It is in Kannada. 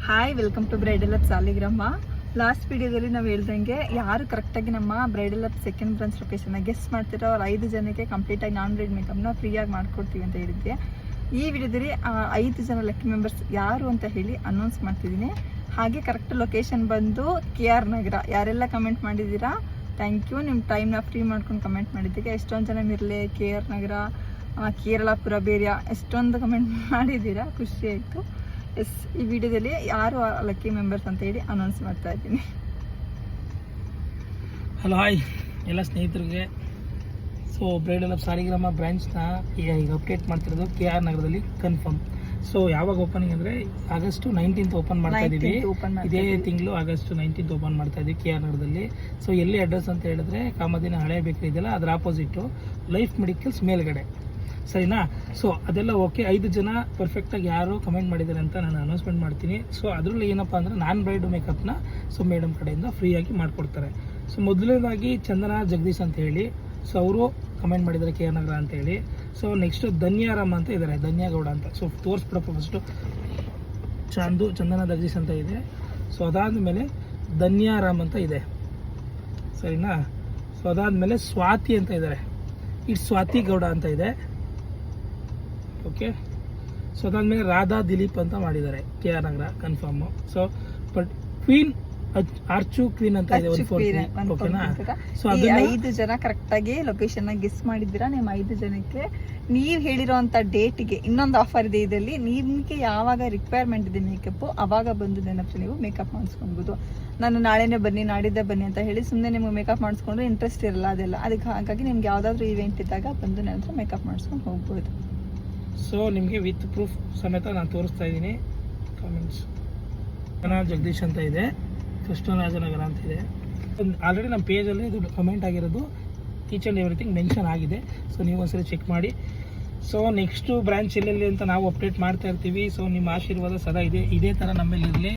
Hi, welcome to bridal up Saligrama. Last ವಿಡಿಯೋದಲ್ಲಿ ನಾವು ಹೇಳ್ದಂಗೆ ಯಾರು ಕರೆಕ್ಟಾಗಿ ನಮ್ಮ ಬ್ರೈಡಲ್ ಅಪ್ ಸೆಕೆಂಡ್ ಬ್ರಾಂಚ್ ಲೊಕೇಶನ್ನ ಗೆಸ್ಟ್ ಮಾಡ್ತಿರೋ ಅವ್ರು 5 ಜನಕ್ಕೆ ಕಂಪ್ಲೀಟಾಗಿ ನಾನ್ ಬ್ರೈಡ್ ಮೇಕಪ್ನ ಫ್ರೀಯಾಗಿ ಮಾಡ್ಕೊಡ್ತೀವಿ ಅಂತ ಹೇಳಿದ್ದೆ. ಈ ವಿಡಿಯೋದಲ್ಲಿ 5 ಜನ ಲಕ್ಕಿ ಮೆಂಬರ್ಸ್ ಯಾರು ಅಂತ ಹೇಳಿ ಅನೌನ್ಸ್ ಮಾಡ್ತಿದ್ದೀನಿ. ಹಾಗೆ ಕರೆಕ್ಟ್ ಲೊಕೇಶನ್ ಬಂದು KR ನಗರ. ಯಾರೆಲ್ಲ ಕಮೆಂಟ್ ಮಾಡಿದ್ದೀರಾ ಥ್ಯಾಂಕ್ ಯು. ನಿಮ್ಮ ಟೈಮ್ನ ಫ್ರೀ ಮಾಡ್ಕೊಂಡು ಕಮೆಂಟ್ ಮಾಡಿದ್ದಕ್ಕೆ ಎಷ್ಟೊಂದು ಜನ ಮಿರ್ಲೆ, KR ನಗರ, ಕೇರಳಪುರ, ಬೇರೆ ಎಷ್ಟೊಂದು ಕಮೆಂಟ್ ಮಾಡಿದ್ದೀರಾ, ಖುಷಿ ಆಯಿತು. ಎಸ್, ಈ ವಿಡಿಯೋದಲ್ಲಿ ಯಾರು ಲಕ್ಕಿ ಮೆಂಬರ್ಸ್ ಅಂತ ಹೇಳಿ ಅನೌನ್ಸ್ ಮಾಡ್ತಾ ಇದ್ದೀನಿ. ಹಲೋ, ಹಾಯ್ ಎಲ್ಲ ಸ್ನೇಹಿತರಿಗೆ. ಸೊ ಬ್ರೈಡಲ್ ಅಪ್ ಸಾಲಿಗ್ರಾಮ ಬ್ರಾಂಚ್ನ ಈಗ ಅಪ್ಡೇಟ್ ಮಾಡ್ತಿರೋದು KR ನಗರದಲ್ಲಿ ಕನ್ಫರ್ಮ್. ಸೊ ಯಾವಾಗ ಓಪನಿಂಗ್ ಅಂದರೆ ಆಗಸ್ಟ್ 19th ಓಪನ್ ಮಾಡ್ತಾ ಇದ್ದೀವಿ. ಇದೇ ತಿಂಗಳು ಆಗಸ್ಟ್ 19th ಓಪನ್ ಮಾಡ್ತಾ ಇದ್ದೀವಿ KR ನಗರದಲ್ಲಿ. ಸೊ ಎಲ್ಲಿ ಅಡ್ರೆಸ್ ಅಂತ ಹೇಳಿದ್ರೆ ಕಾಮದಿನ ಹಳೆ ಬೇಕರಿ ಇದೆಯಲ್ಲ, ಅದರ ಆಪೋಸಿಟ್ಟು ಲೈಫ್ ಮೆಡಿಕಲ್ಸ್ ಮೇಲ್ಗಡೆ, ಸರಿನಾ? ಸೊ ಅದೆಲ್ಲ ಓಕೆ. 5 ಜನ ಪರ್ಫೆಕ್ಟಾಗಿ ಯಾರು ಕಮೆಂಟ್ ಮಾಡಿದ್ದಾರೆ ಅಂತ ನಾನು ಅನೌನ್ಸ್ಮೆಂಟ್ ಮಾಡ್ತೀನಿ. ಸೊ ಅದರಲ್ಲಿ ಏನಪ್ಪ ಅಂದರೆ ನಾನ್ ಬ್ರೈಡ್ ಮೇಕಪ್ನ ಸೊ ಮೇಡಮ್ ಕಡೆಯಿಂದ ಫ್ರೀಯಾಗಿ ಮಾಡಿಕೊಡ್ತಾರೆ. ಸೊ ಮೊದಲನೇದಾಗಿ ಚಂದನ ಜಗದೀಶ್ ಅಂತ ಹೇಳಿ, ಸೊ ಅವರು ಕಮೆಂಟ್ ಮಾಡಿದ್ದಾರೆ KR ನಗರ ಅಂತ ಹೇಳಿ. ಸೊ ನೆಕ್ಸ್ಟು ಧನ್ಯಾರಾಮ್ ಅಂತ ಇದ್ದಾರೆ, ಧನ್ಯಗೌಡ ಅಂತ. ಸೊ ತೋರಿಸ್ಬಿಡಪ್ಪ ಫಸ್ಟು. ಚಂದನ ಜಗದೀಶ್ ಅಂತ ಇದೆ. ಸೊ ಅದಾದಮೇಲೆ ಧನ್ಯಾರಾಮ್ ಅಂತ ಇದೆ, ಸರಿನಾ? ಸೊ ಅದಾದಮೇಲೆ ಸ್ವಾತಿ ಅಂತ ಇದ್ದಾರೆ, ಇಟ್ಸ್ ಸ್ವಾತಿ ಗೌಡ ಅಂತ ಇದೆ, ಓಕೆ. ಸೊ ಅದಾದಮೇಲೆ ರಾಧಾ ದಿಲೀಪ್ ಅಂತ ಮಾಡಿದ್ದಾರೆ KR Nagar confirm. So but queen arch queen ಅಂತ ಇದೆ, ಓಕೆನಾ? ಸೊ ಈ 5 ಜನ ಕರೆಕ್ಟಾಗಿ ಲೊಕೇಶನ್ ಗೆಸ್ ಮಾಡಿದ್ದೀರಾ. ನಿಮ್ಮ 5 ಜನಕ್ಕೆ ನೀವು ಹೇಳಿರೋಂಥ ಡೇಟ್ಗೆ ಇನ್ನೊಂದು ಆಫರ್ ಇದೆ. ಇದರಲ್ಲಿ ನಿಮಗೆ ಯಾವಾಗ ರಿಕ್ವೈರ್ಮೆಂಟ್ ಇದೆ ಮೇಕಪ್, ಅವಾಗ ಬಂದು ನೆನಪು ನೀವು ಮೇಕಪ್ ಮಾಡಿಸ್ಕೊಳ್ಬೋದು. ನಾನು ನಾಳೆನೇ ಬನ್ನಿ, ನಾಡಿದ್ದೇ ಬನ್ನಿ ಅಂತ ಹೇಳಿ ಸುಮ್ಮನೆ ನಿಮ್ಗೆ ಮೇಕಪ್ ಮಾಡಿಸ್ಕೊಂಡ್ರೆ ಇಂಟ್ರೆಸ್ಟ್ ಇರಲ್ಲ ಅದೆಲ್ಲ. ಅದಕ್ಕೆ ಹಾಗಾಗಿ ನಿಮ್ಗೆ ಯಾವುದಾದ್ರೂ ಇವೆಂಟ್ ಇದ್ದಾಗ ಬಂದು ನಂತರ ಮೇಕಪ್ ಮಾಡಿಸ್ಕೊಂಡು ಹೋಗ್ಬೋದು. ಸೊ ನಿಮಗೆ ವಿತ್ ಪ್ರೂಫ್ ಸಮೇತ ನಾನು ತೋರಿಸ್ತಾ ಇದ್ದೀನಿ. ಕಾಮೆಂಟ್ಸ್ ಜಗದೀಶ್ ಅಂತ ಇದೆ, ಕೃಷ್ಣರಾಜನಗರ ಅಂತ ಇದೆ. ಆಲ್ರೆಡಿ ನಮ್ಮ ಪೇಜಲ್ಲಿ ಇದು ಕಮೆಂಟ್ ಆಗಿರೋದು, ಈಚ್ ಆ್ಯಂಡ್ ಎವ್ರಿಥಿಂಗ್ ಮೆನ್ಷನ್ ಆಗಿದೆ. ಸೊ ನೀವು ಒಂದ್ಸರಿ ಚೆಕ್ ಮಾಡಿ. ಸೊ ನೆಕ್ಸ್ಟು ಬ್ರಾಂಚ್ ಎಲ್ಲೆಲ್ಲಿ ಅಂತ ನಾವು ಅಪ್ಡೇಟ್ ಮಾಡ್ತಾ ಇರ್ತೀವಿ. ಸೊ ನಿಮ್ಮ ಆಶೀರ್ವಾದ ಸದಾ ಇದೇ ಥರ ನಮ್ಮಲ್ಲಿ ಇರಲಿ.